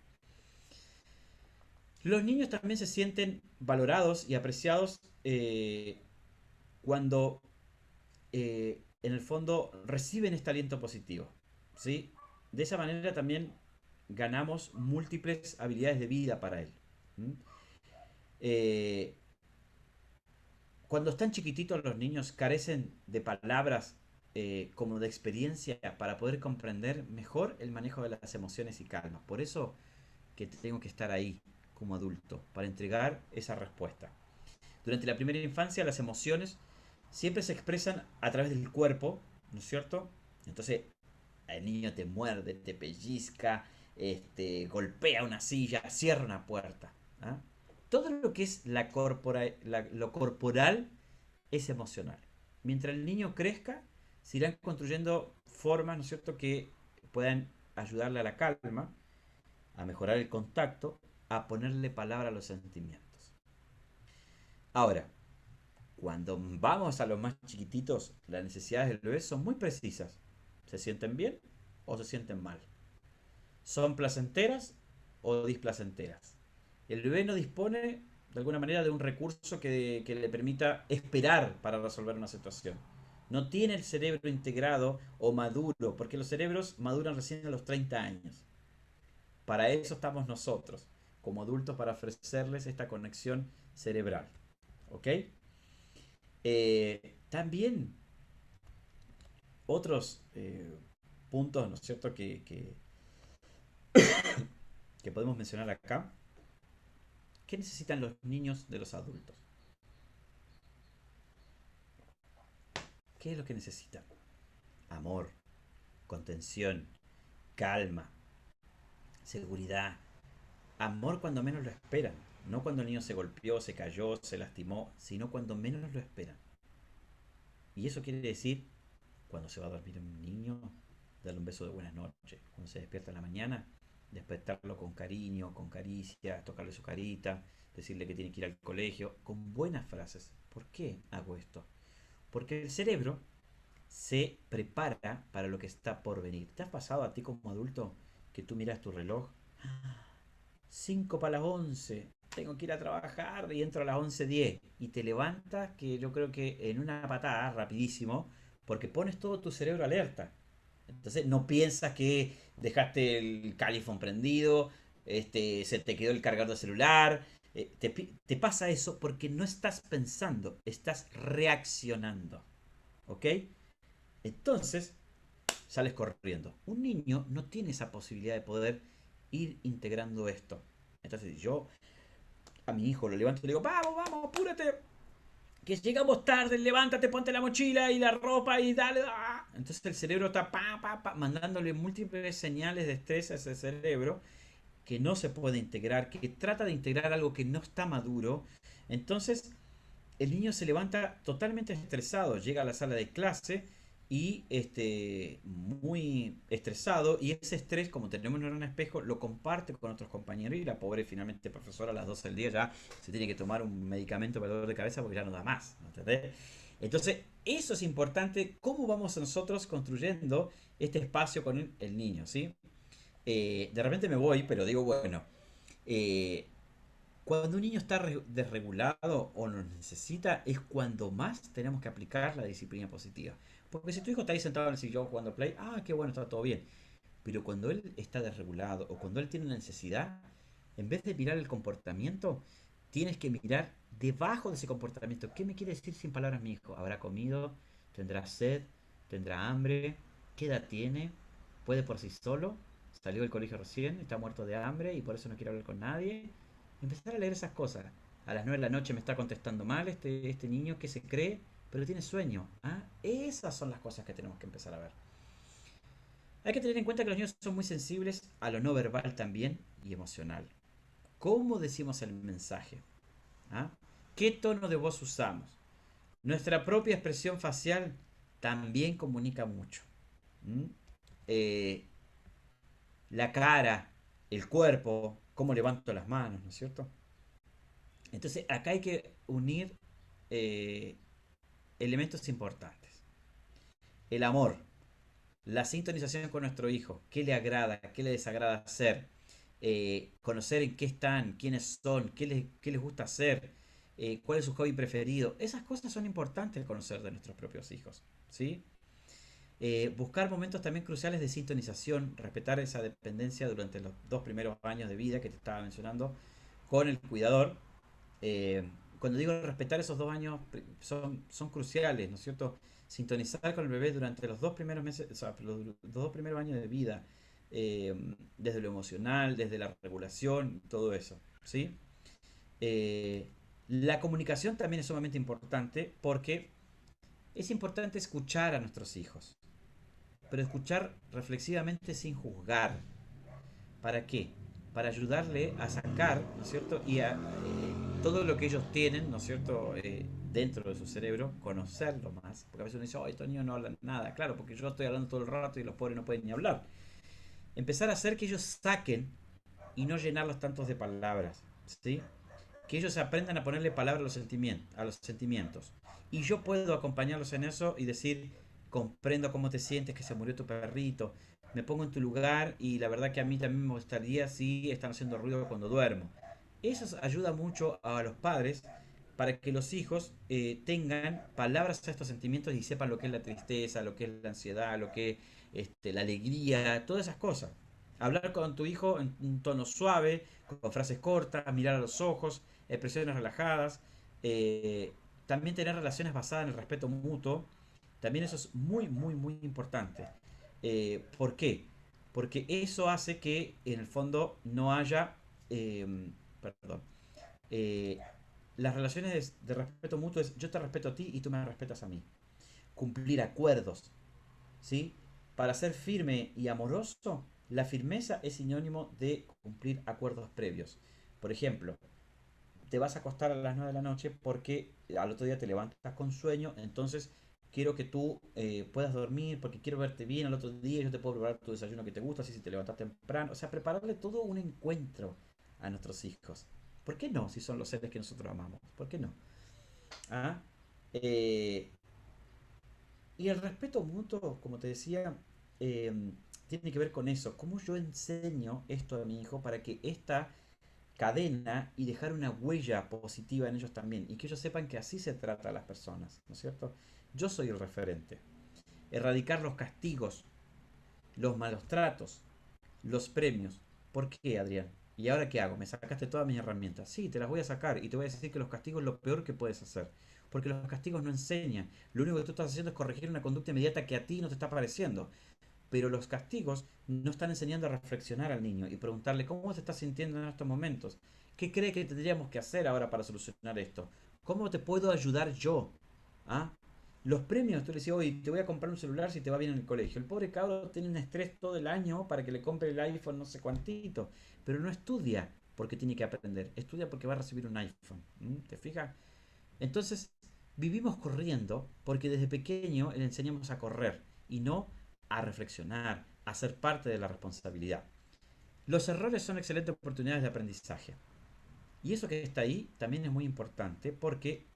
Los niños también se sienten valorados y apreciados cuando en el fondo reciben este aliento positivo. ¿Sí? De esa manera también ganamos múltiples habilidades de vida para él. ¿Mm? Eh, Cuando están chiquititos los niños carecen de palabras como de experiencia para poder comprender mejor el manejo de las emociones y calma. Por eso que tengo que estar ahí como adulto para entregar esa respuesta. Durante la primera infancia las emociones siempre se expresan a través del cuerpo, ¿no es cierto? Entonces el niño te muerde, te pellizca, golpea una silla, cierra una puerta. ¿Ah? Todo lo que es lo corporal es emocional. Mientras el niño crezca, se irán construyendo formas, ¿no es cierto?, que puedan ayudarle a la calma, a mejorar el contacto, a ponerle palabra a los sentimientos. Ahora, cuando vamos a los más chiquititos, las necesidades del bebé son muy precisas. ¿Se sienten bien o se sienten mal? ¿Son placenteras o displacenteras? El bebé no dispone de alguna manera de un recurso que le permita esperar para resolver una situación. No tiene el cerebro integrado o maduro, porque los cerebros maduran recién a los 30 años. Para eso estamos nosotros, como adultos, para ofrecerles esta conexión cerebral. ¿Ok? También otros puntos, ¿no es cierto?, que podemos mencionar acá. ¿Qué necesitan los niños de los adultos? ¿Qué es lo que necesitan? Amor, contención, calma, seguridad. Amor cuando menos lo esperan. No cuando el niño se golpeó, se cayó, se lastimó, sino cuando menos lo esperan. Y eso quiere decir, cuando se va a dormir un niño, darle un beso de buenas noches. Cuando se despierta en la mañana, despertarlo con cariño, con caricias, tocarle su carita, decirle que tiene que ir al colegio, con buenas frases. ¿Por qué hago esto? Porque el cerebro se prepara para lo que está por venir. ¿Te has pasado a ti como adulto que tú miras tu reloj? 5 para las 11, tengo que ir a trabajar y entro a las 11:10 y te levantas que yo creo que en una patada, rapidísimo, porque pones todo tu cerebro alerta. Entonces no piensas que dejaste el califón prendido, se te quedó el cargador de celular. Te pasa eso porque no estás pensando, estás reaccionando. ¿Ok? Entonces sales corriendo. Un niño no tiene esa posibilidad de poder ir integrando esto. Entonces yo a mi hijo lo levanto y le digo, vamos, vamos, apúrate, que llegamos tarde, levántate, ponte la mochila y la ropa y dale. ¡Ah! Entonces el cerebro está mandándole múltiples señales de estrés a ese cerebro que no se puede integrar, que trata de integrar algo que no está maduro. Entonces el niño se levanta totalmente estresado, llega a la sala de clase y muy estresado, y ese estrés, como tenemos en un espejo, lo comparte con otros compañeros, y la pobre finalmente profesora a las 12 del día ya se tiene que tomar un medicamento para el dolor de cabeza porque ya no da más, ¿entendés? Entonces, eso es importante, cómo vamos nosotros construyendo este espacio con el niño, ¿sí? De repente me voy, pero digo, bueno, eh, cuando un niño está desregulado o nos necesita, es cuando más tenemos que aplicar la disciplina positiva. Porque si tu hijo está ahí sentado en el sillón jugando play, qué bueno, está todo bien. Pero cuando él está desregulado o cuando él tiene una necesidad, en vez de mirar el comportamiento, tienes que mirar debajo de ese comportamiento. ¿Qué me quiere decir sin palabras mi hijo? ¿Habrá comido? ¿Tendrá sed? ¿Tendrá hambre? ¿Qué edad tiene? ¿Puede por sí solo? ¿Salió del colegio recién? ¿Está muerto de hambre y por eso no quiere hablar con nadie? Empezar a leer esas cosas. A las 9 de la noche me está contestando mal este niño que se cree, pero tiene sueño. Esas son las cosas que tenemos que empezar a ver. Hay que tener en cuenta que los niños son muy sensibles a lo no verbal también y emocional. ¿Cómo decimos el mensaje? ¿Ah? ¿Qué tono de voz usamos? Nuestra propia expresión facial también comunica mucho. ¿Mm? Eh, la cara, el cuerpo, cómo levanto las manos, ¿no es cierto? Entonces, acá hay que unir eh, elementos importantes. El amor, la sintonización con nuestro hijo, qué le agrada, qué le desagrada hacer, conocer en qué están, quiénes son, qué les gusta hacer, cuál es su hobby preferido. Esas cosas son importantes conocer de nuestros propios hijos, ¿sí? Buscar momentos también cruciales de sintonización, respetar esa dependencia durante los 2 primeros años de vida que te estaba mencionando con el cuidador. Eh, Cuando digo respetar esos 2 años son cruciales, ¿no es cierto? Sintonizar con el bebé durante los 2 primeros meses, o sea, los 2 primeros años de vida, eh, desde lo emocional, desde la regulación, todo eso, ¿sí? Eh, la comunicación también es sumamente importante porque es importante escuchar a nuestros hijos, pero escuchar reflexivamente sin juzgar. ¿Para qué? Para ayudarle a sacar, ¿no es cierto? Y a todo lo que ellos tienen, ¿no es cierto? Dentro de su cerebro, conocerlo más. Porque a veces uno dice, oh, estos niños no hablan nada. Claro, porque yo estoy hablando todo el rato y los pobres no pueden ni hablar. Empezar a hacer que ellos saquen y no llenarlos tantos de palabras, ¿sí? Que ellos aprendan a ponerle palabra a los sentimientos. Y yo puedo acompañarlos en eso y decir, comprendo cómo te sientes, que se murió tu perrito, me pongo en tu lugar y la verdad que a mí también me gustaría si están haciendo ruido cuando duermo. Eso ayuda mucho a los padres para que los hijos tengan palabras a estos sentimientos y sepan lo que es la tristeza, lo que es la ansiedad, lo que es la alegría, todas esas cosas. Hablar con tu hijo en un tono suave, con frases cortas, mirar a los ojos, expresiones relajadas, eh, también tener relaciones basadas en el respeto mutuo, también eso es muy, muy, muy importante. ¿Por qué? Porque eso hace que en el fondo no haya, perdón, eh, las relaciones de respeto mutuo es yo te respeto a ti y tú me respetas a mí. Cumplir acuerdos, ¿sí? Para ser firme y amoroso, la firmeza es sinónimo de cumplir acuerdos previos. Por ejemplo, te vas a acostar a las 9 de la noche porque al otro día te levantas con sueño, entonces quiero que tú puedas dormir porque quiero verte bien al otro día, yo te puedo preparar tu desayuno que te gusta, así si te levantas temprano, o sea, prepararle todo un encuentro a nuestros hijos. ¿Por qué no? Si son los seres que nosotros amamos. ¿Por qué no? ¿Ah? Eh, y el respeto mutuo, como te decía, eh, tiene que ver con eso. ¿Cómo yo enseño esto a mi hijo para que esta cadena y dejar una huella positiva en ellos también? Y que ellos sepan que así se trata a las personas, ¿no es cierto? Yo soy el referente. Erradicar los castigos, los malos tratos, los premios. ¿Por qué, Adrián? ¿Y ahora qué hago? ¿Me sacaste todas mis herramientas? Sí, te las voy a sacar y te voy a decir que los castigos es lo peor que puedes hacer. Porque los castigos no enseñan. Lo único que tú estás haciendo es corregir una conducta inmediata que a ti no te está pareciendo. Pero los castigos no están enseñando a reflexionar al niño y preguntarle cómo se está sintiendo en estos momentos. ¿Qué cree que tendríamos que hacer ahora para solucionar esto? ¿Cómo te puedo ayudar yo? ¿Ah? Los premios, tú le decías, oye, te voy a comprar un celular si te va bien en el colegio. El pobre cabro tiene un estrés todo el año para que le compre el iPhone no sé cuantito, pero no estudia porque tiene que aprender, estudia porque va a recibir un iPhone. ¿Te fijas? Entonces, vivimos corriendo porque desde pequeño le enseñamos a correr y no a reflexionar, a ser parte de la responsabilidad. Los errores son excelentes oportunidades de aprendizaje. Y eso que está ahí también es muy importante porque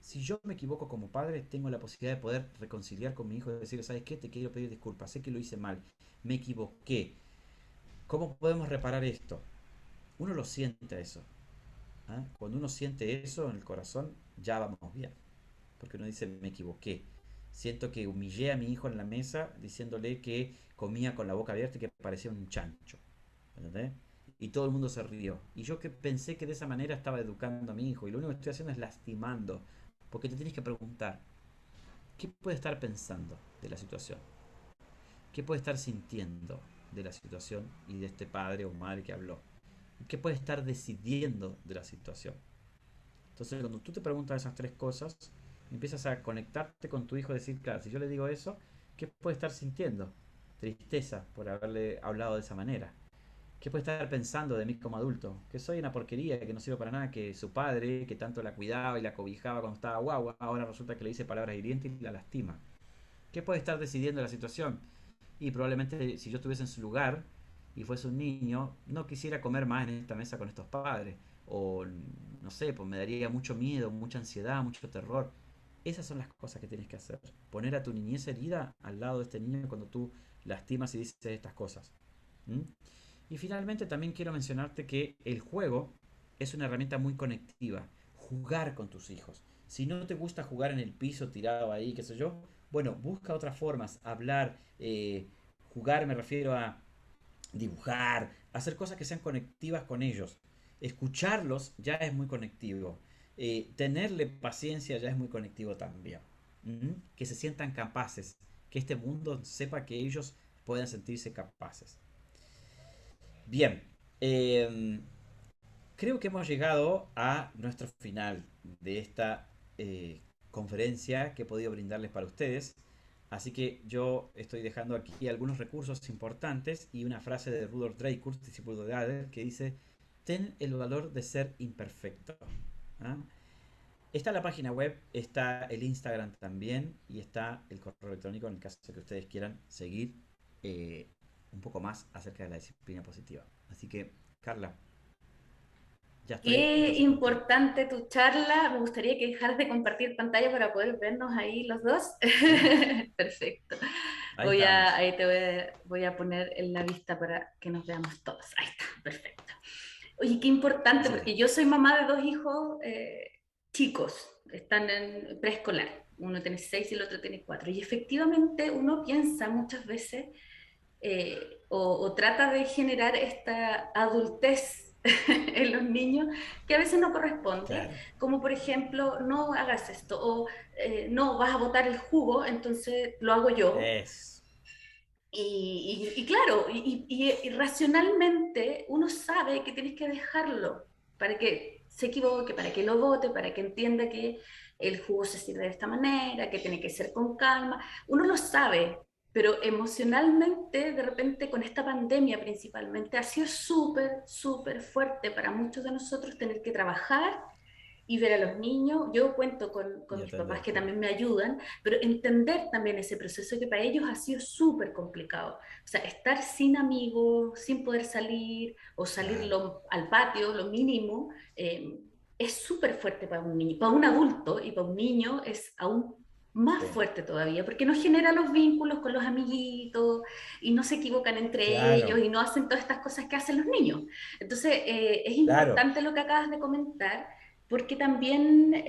si yo me equivoco como padre, tengo la posibilidad de poder reconciliar con mi hijo y decirle, ¿sabes qué? Te quiero pedir disculpas, sé que lo hice mal, me equivoqué. ¿Cómo podemos reparar esto? Uno lo siente eso. ¿Ah? Cuando uno siente eso en el corazón, ya vamos bien. Porque uno dice, me equivoqué. Siento que humillé a mi hijo en la mesa diciéndole que comía con la boca abierta y que parecía un chancho. ¿Entendés? Y todo el mundo se rió. Y yo que pensé que de esa manera estaba educando a mi hijo. Y lo único que estoy haciendo es lastimando. Porque te tienes que preguntar, ¿qué puede estar pensando de la situación? ¿Qué puede estar sintiendo de la situación y de este padre o madre que habló? ¿Qué puede estar decidiendo de la situación? Entonces, cuando tú te preguntas esas tres cosas, empiezas a conectarte con tu hijo y decir, claro, si yo le digo eso, ¿qué puede estar sintiendo? Tristeza por haberle hablado de esa manera. ¿Qué puede estar pensando de mí como adulto? Que soy una porquería, que no sirvo para nada, que su padre, que tanto la cuidaba y la cobijaba cuando estaba guagua, ahora resulta que le dice palabras hirientes y la lastima. ¿Qué puede estar decidiendo la situación? Y probablemente si yo estuviese en su lugar y fuese un niño, no quisiera comer más en esta mesa con estos padres. O no sé, pues me daría mucho miedo, mucha ansiedad, mucho terror. Esas son las cosas que tienes que hacer. Poner a tu niñez herida al lado de este niño cuando tú lastimas y dices estas cosas. ¿Mm? Y finalmente también quiero mencionarte que el juego es una herramienta muy conectiva. Jugar con tus hijos. Si no te gusta jugar en el piso tirado ahí, qué sé yo, bueno, busca otras formas. Hablar, jugar me refiero a dibujar, hacer cosas que sean conectivas con ellos. Escucharlos ya es muy conectivo. Tenerle paciencia ya es muy conectivo también. ¿Mm? Que se sientan capaces. Que este mundo sepa que ellos pueden sentirse capaces. Bien, eh, creo que hemos llegado a nuestro final de esta conferencia que he podido brindarles para ustedes. Así que yo estoy dejando aquí algunos recursos importantes y una frase de Rudolf Dreikurs, discípulo de Adler, que dice: ten el valor de ser imperfecto. ¿Ah? Está la página web, está el Instagram también y está el correo electrónico en el caso de que ustedes quieran seguir eh, un poco más acerca de la disciplina positiva. Así que, Carla, ya estoy Qué entonces contigo. importante tu charla. Me gustaría que dejaras de compartir pantalla para poder vernos ahí los dos. ¿Sí? Perfecto. Ahí estamos. Ahí te voy a poner en la vista para que nos veamos todos. Ahí está, perfecto. Oye, qué importante, Así es. porque yo soy mamá de dos hijos chicos, están en preescolar. Uno tiene 6 y el otro tiene 4. Y efectivamente uno piensa muchas veces o trata de generar esta adultez en los niños que a veces no corresponde, Claro. como por ejemplo, no hagas esto, o no, vas a botar el jugo, entonces lo hago yo. Es. Y claro, y racionalmente uno sabe que tienes que dejarlo para que se equivoque, para que lo vote, para que entienda que el jugo se sirve de esta manera, que tiene que ser con calma. Uno lo sabe, pero emocionalmente, de repente, con esta pandemia principalmente, ha sido súper, súper fuerte para muchos de nosotros tener que trabajar y ver a los niños. Yo cuento con Y mis papás atender, que claro. también me ayudan, pero entender también ese proceso que para ellos ha sido súper complicado. O sea, estar sin amigos, sin poder salir o salir Claro. al patio, lo mínimo, es súper fuerte para un niño, para un adulto y para un niño es aún más Sí. fuerte todavía, porque no genera los vínculos con los amiguitos y no se equivocan entre ellos Claro. y no hacen todas estas cosas que hacen los niños. Entonces, es Claro. importante lo que acabas de comentar, porque también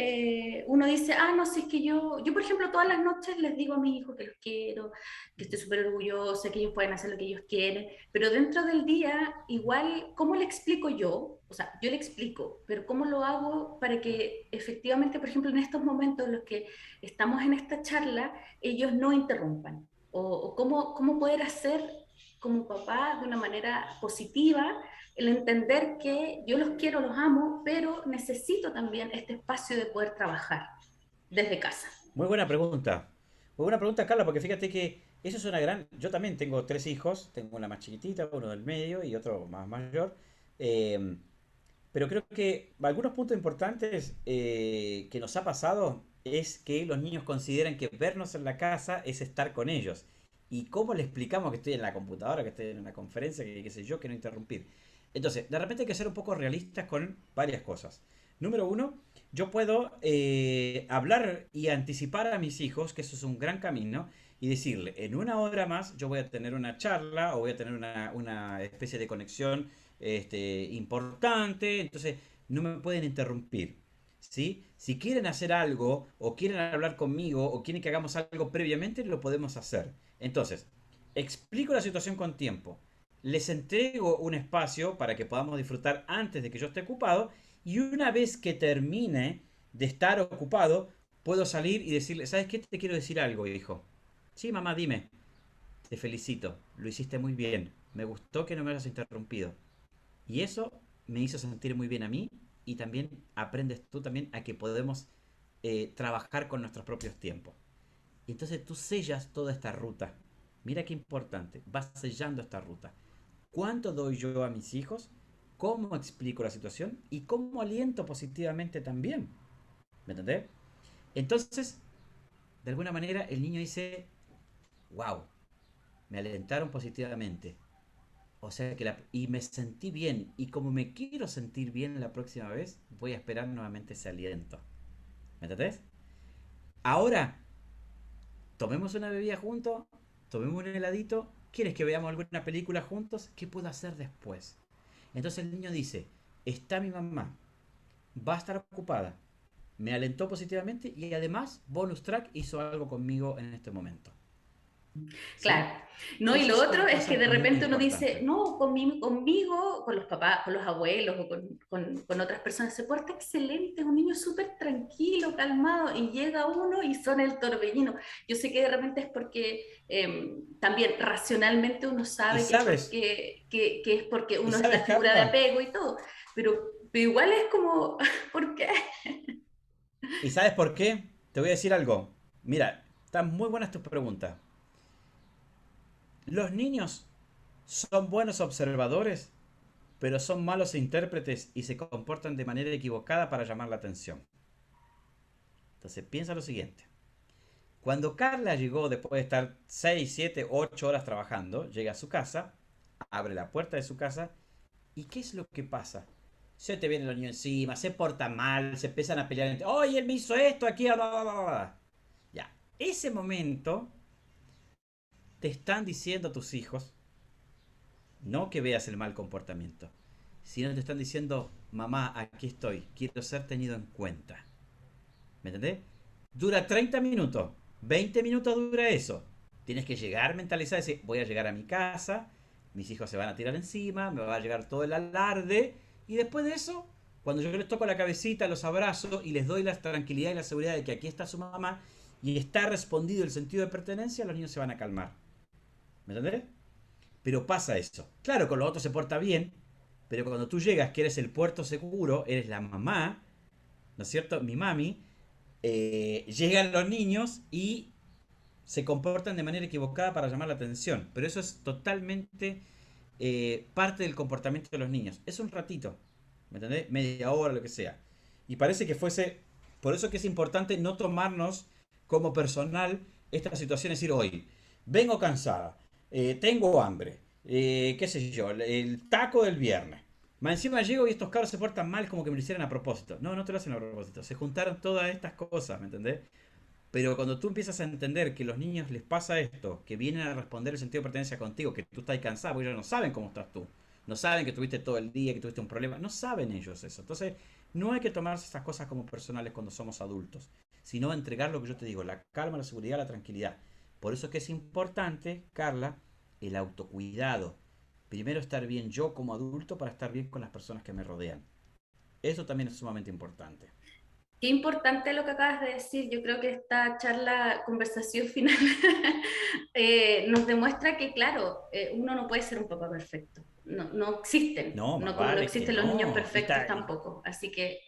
uno dice, ah, no, si es que yo por ejemplo todas las noches les digo a mis hijos que los quiero, que estoy súper orgullosa, que ellos pueden hacer lo que ellos quieren, pero dentro del día, igual, ¿cómo le explico yo? O sea, yo le explico, pero ¿cómo lo hago para que efectivamente, por ejemplo, en estos momentos en los que estamos en esta charla, ellos no interrumpan? O cómo poder hacer como papá de una manera positiva el entender que yo los quiero, los amo, pero necesito también este espacio de poder trabajar desde casa. Muy buena pregunta. Muy buena pregunta, Carla, porque fíjate que eso es una gran... Yo también tengo tres hijos. Tengo una más chiquitita, uno del medio y otro más mayor. Eh, pero creo que algunos puntos importantes que nos ha pasado es que los niños consideran que vernos en la casa es estar con ellos. ¿Y cómo le explicamos que estoy en la computadora, que estoy en una conferencia, que qué sé yo, que no interrumpir? Entonces, de repente hay que ser un poco realistas con varias cosas. Número uno, yo puedo hablar y anticipar a mis hijos que eso es un gran camino y decirle, en una hora más yo voy a tener una charla o voy a tener una especie de conexión importante, entonces no me pueden interrumpir. ¿Sí? Si quieren hacer algo o quieren hablar conmigo o quieren que hagamos algo previamente, lo podemos hacer. Entonces, explico la situación con tiempo. Les entrego un espacio para que podamos disfrutar antes de que yo esté ocupado y una vez que termine de estar ocupado, puedo salir y decirle, ¿sabes qué? Te quiero decir algo, hijo. Sí, mamá, dime. Te felicito, lo hiciste muy bien. Me gustó que no me hayas interrumpido. Y eso me hizo sentir muy bien a mí y también aprendes tú también a que podemos trabajar con nuestros propios tiempos. Y entonces tú sellas toda esta ruta. Mira qué importante, vas sellando esta ruta. ¿Cuánto doy yo a mis hijos? ¿Cómo explico la situación? Y cómo aliento positivamente también. ¿Me entendés? Entonces, de alguna manera, el niño dice, wow, me alentaron positivamente. O sea que y me sentí bien. Y como me quiero sentir bien la próxima vez, voy a esperar nuevamente ese aliento. ¿Me entendés? Ahora, tomemos una bebida juntos, tomemos un heladito. ¿Quieres que veamos alguna película juntos? ¿Qué puedo hacer después? Entonces el niño dice, está mi mamá, va a estar ocupada, me alentó positivamente y además, bonus track, hizo algo conmigo en este momento. ¿Sí? Claro, no, y Esa lo es otro una es que cosa de muy repente uno dice, importante. no, conmigo, con los papás, con los abuelos o con otras personas, se porta excelente, es un niño súper tranquilo, calmado, y llega uno y son el torbellino. Yo sé que de repente es porque también racionalmente uno Y sabe que es sabes, que es porque y uno es la sabes, figura de Carla, apego y todo, pero igual es como, ¿por qué? ¿y sabes por qué? Te voy a decir algo. Mira, están muy buenas tus preguntas. Los niños son buenos observadores, pero son malos intérpretes y se comportan de manera equivocada para llamar la atención. Entonces piensa lo siguiente. Cuando Carla llegó después de estar 6, 7, 8 horas trabajando, llega a su casa, abre la puerta de su casa y ¿qué es lo que pasa? Se te vienen los niños encima, se portan mal, se empiezan a pelear entre, ¡oye, él me hizo esto aquí! Bla, bla, bla, bla". Ya, ese momento te están diciendo tus hijos, no que veas el mal comportamiento, sino te están diciendo, mamá, aquí estoy, quiero ser tenido en cuenta. ¿Me entendés? Dura 30 minutos, 20 minutos dura eso. Tienes que llegar mentalizado y decir, voy a llegar a mi casa, mis hijos se van a tirar encima, me va a llegar todo el alarde, y después de eso, cuando yo les toco la cabecita, los abrazo y les doy la tranquilidad y la seguridad de que aquí está su mamá y está respondido el sentido de pertenencia, los niños se van a calmar. ¿Me entendés? Pero pasa eso. Claro, con los otros se porta bien, pero cuando tú llegas, que eres el puerto seguro, eres la mamá, ¿no es cierto? Mi mami, llegan los niños y se comportan de manera equivocada para llamar la atención. Pero eso es totalmente parte del comportamiento de los niños. Es un ratito, ¿me entendés? Media hora, lo que sea. Y parece que fuese... Por eso que es importante no tomarnos como personal esta situación, es decir, hoy, vengo cansada, tengo hambre, qué sé yo, el taco del viernes. Más encima llego y estos cabros se portan mal como que me lo hicieran a propósito. No, no te lo hacen a propósito. Se juntaron todas estas cosas, ¿me entendés? Pero cuando tú empiezas a entender que a los niños les pasa esto, que vienen a responder el sentido de pertenencia contigo, que tú estás cansado, porque ellos no saben cómo estás tú, no saben que tuviste todo el día, que tuviste un problema, no saben ellos eso. Entonces, no hay que tomarse estas cosas como personales cuando somos adultos, sino entregar lo que yo te digo, la calma, la seguridad, la tranquilidad. Por eso es que es importante, Carla, el autocuidado. Primero estar bien yo como adulto para estar bien con las personas que me rodean. Eso también es sumamente importante. Qué importante lo que acabas de decir. Yo creo que esta charla, conversación final, nos demuestra que, claro, uno no puede ser un papá perfecto. No, no existen, No, más no como no vale que existen los niños no. perfectos tampoco. Así que,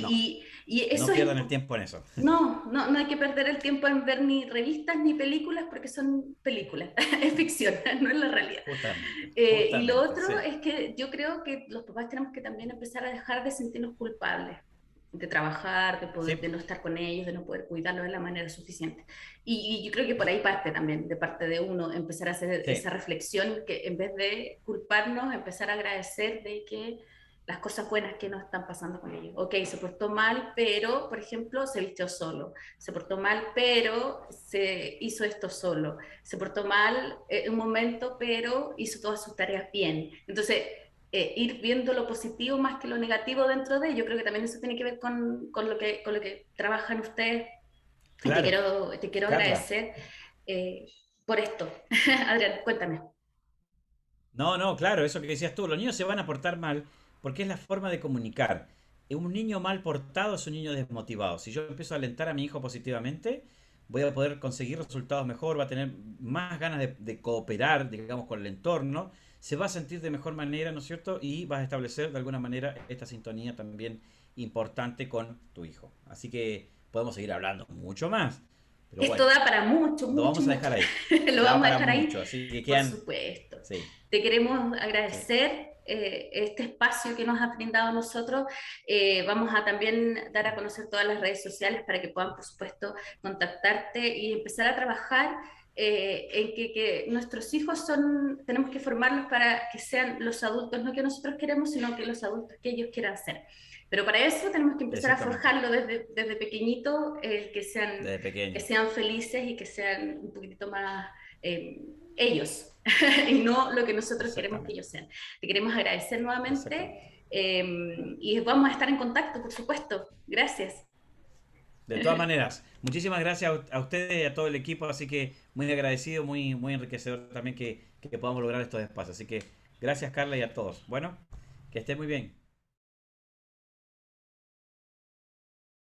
No, y no eso es pierdan el tiempo en eso. no, no, no hay que perder el tiempo en ver ni revistas ni películas porque son películas, es ficción, no es la realidad. Justamente, Y lo justamente, otro sí. es que yo creo que los papás tenemos que también empezar a dejar de sentirnos culpables de trabajar, de poder, Sí, de no estar con ellos, de no poder cuidarlos de la manera suficiente. Y yo creo que por ahí parte también, de parte de uno, empezar a hacer esa sí, reflexión que en vez de culparnos, empezar a agradecer de que las cosas buenas que nos están pasando con ellos. Ok, se portó mal, pero, por ejemplo, se vistió solo. Se portó mal, pero se hizo esto solo. Se portó mal un momento, pero hizo todas sus tareas bien. Entonces, ir viendo lo positivo más que lo negativo dentro de ello. Creo que también eso tiene que ver con lo que trabajan ustedes. Y claro. te quiero Carla. agradecer eh, por esto. Adrián, cuéntame. No, no, claro, eso que decías tú, los niños se van a portar mal porque es la forma de comunicar. Un niño mal portado es un niño desmotivado. Si yo empiezo a alentar a mi hijo positivamente, voy a poder conseguir resultados mejor, va a tener más ganas de cooperar, digamos, con el entorno, se va a sentir de mejor manera, ¿no es cierto? Y vas a establecer de alguna manera esta sintonía también importante con tu hijo. Así que podemos seguir hablando mucho más, pero Esto bueno, da para mucho, lo mucho, vamos a mucho. dejar ahí. Lo Da vamos a para dejar ahí, mucho, así que por quedan... supuesto. Sí, Te queremos sí. agradecer este espacio que nos has brindado a nosotros. Vamos a también dar a conocer todas las redes sociales para que puedan, por supuesto, contactarte y empezar a trabajar. en que nuestros hijos son, tenemos que formarlos para que sean los adultos, no que nosotros queremos, sino que los adultos que ellos quieran ser. Pero para eso tenemos que empezar a Exactamente. forjarlo desde pequeñito, Desde que pequeño. sean felices y que sean un poquitito más eh, ellos, y no lo que nosotros queremos que Exactamente. ellos sean. Te queremos agradecer nuevamente Exactamente. y vamos a estar en contacto, por supuesto. Gracias. De todas maneras, muchísimas gracias a ustedes y a todo el equipo, así que muy agradecido, muy enriquecedor también que podamos lograr estos espacios. Así que gracias Carla y a todos. Bueno, que estén muy bien.